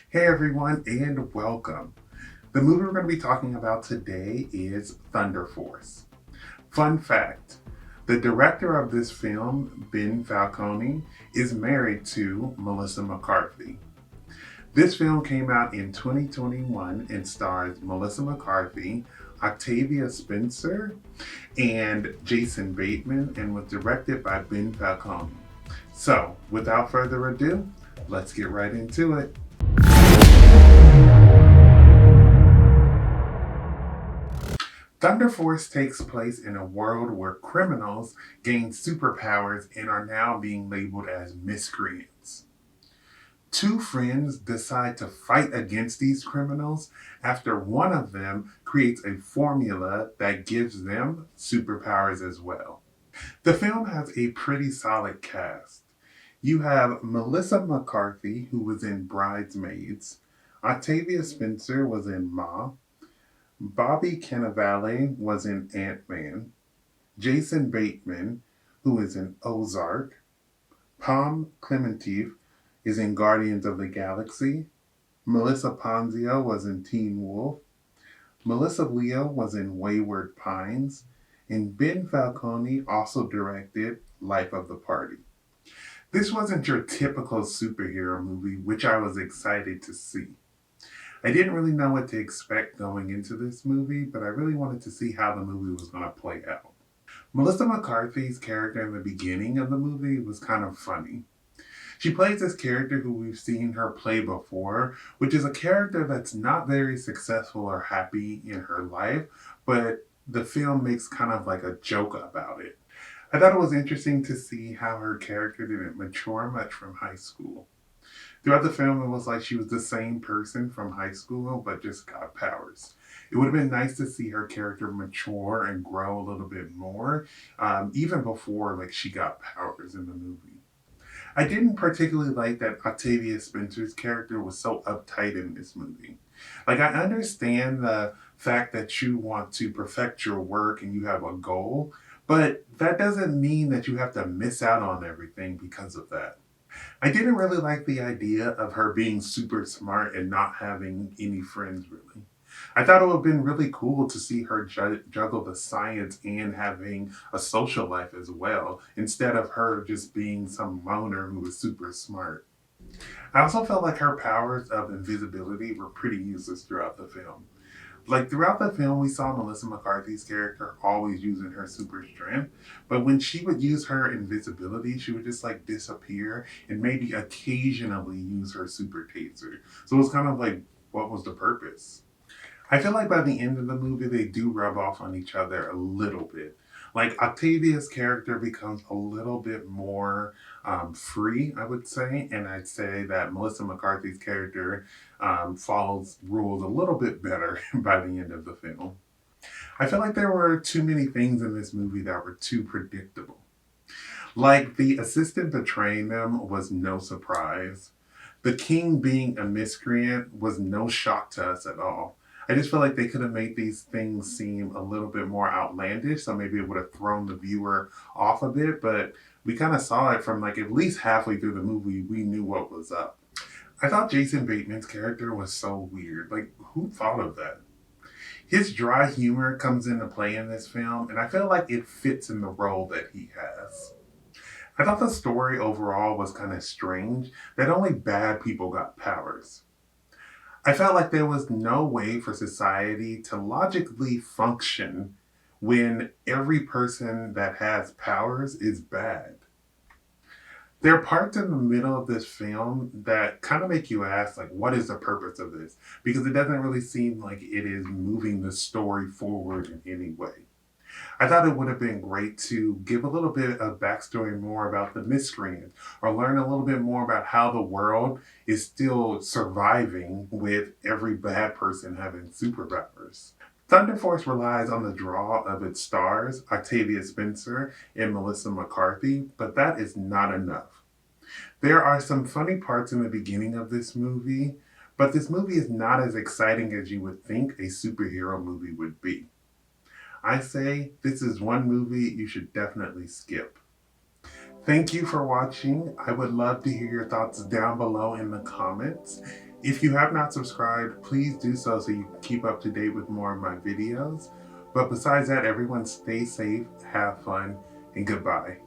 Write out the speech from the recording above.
Hey everyone, and welcome. The movie we're going to be talking about today is Thunder Force. Fun fact, the director of this film, Ben Falcone, is married to Melissa McCarthy. This film came out in 2021 and stars Melissa McCarthy, Octavia Spencer, and Jason Bateman, and was directed by Ben Falcone. So, without further ado, let's get right into it. Thunder Force takes place in a world where criminals gain superpowers and are now being labeled as miscreants. Two friends decide to fight against these criminals after one of them creates a formula that gives them superpowers as well. The film has a pretty solid cast. You have Melissa McCarthy, who was in Bridesmaids, Octavia Spencer was in Ma, Bobby Cannavale was in Ant-Man, Jason Bateman, who is in Ozark, Pom Clemente is in Guardians of the Galaxy, Melissa Ponzio was in Teen Wolf, Melissa Leo was in Wayward Pines, and Ben Falcone also directed Life of the Party. This wasn't your typical superhero movie, which I was excited to see. I didn't really know what to expect going into this movie, but I really wanted to see how the movie was going to play out. Melissa McCarthy's character in the beginning of the movie was kind of funny. She plays this character who we've seen her play before, which is a character that's not very successful or happy in her life, but the film makes kind of like a joke about it. I thought it was interesting to see how her character didn't mature much from high school. Throughout the film, it was like she was the same person from high school, but just got powers. It would have been nice to see her character mature and grow a little bit more, even before like she got powers in the movie. I didn't particularly like that Octavia Spencer's character was so uptight in this movie. Like, I understand the fact that you want to perfect your work and you have a goal, but that doesn't mean that you have to miss out on everything because of that. I didn't really like the idea of her being super smart and not having any friends, really. I thought it would have been really cool to see her juggle the science and having a social life as well, instead of her just being some loner who was super smart. I also felt like her powers of invisibility were pretty useless throughout the film. Like throughout the film, we saw Melissa McCarthy's character always using her super strength, but when she would use her invisibility, she would just like disappear and maybe occasionally use her super taser. So it was kind of like, what was the purpose? I feel like by the end of the movie, they do rub off on each other a little bit. Like Octavia's character becomes a little bit more free, I would say, and I'd say that Melissa McCarthy's character follows rules a little bit better by the end of the film. I feel like there were too many things in this movie that were too predictable. Like the assistant betraying them was no surprise. The king being a miscreant was no shock to us at all. I just feel like they could have made these things seem a little bit more outlandish, so maybe it would have thrown the viewer off a bit, but we kind of saw it from like at least halfway through the movie, we knew what was up. I thought Jason Bateman's character was so weird. Like, who thought of that? His dry humor comes into play in this film, and I feel like it fits in the role that he has. I thought the story overall was kind of strange that only bad people got powers. I felt like there was no way for society to logically function when every person that has powers is bad. There are parts in the middle of this film that kind of make you ask, like, what is the purpose of this? Because it doesn't really seem like it is moving the story forward in any way. I thought it would have been great to give a little bit of backstory more about the miscreants or learn a little bit more about how the world is still surviving with every bad person having superpowers. Thunder Force relies on the draw of its stars, Octavia Spencer and Melissa McCarthy, but that is not enough. There are some funny parts in the beginning of this movie, but this movie is not as exciting as you would think a superhero movie would be. I say this is one movie you should definitely skip. Thank you for watching. I would love to hear your thoughts down below in the comments. If you have not subscribed, please do so you can keep up to date with more of my videos. But besides that, everyone stay safe, have fun, and goodbye.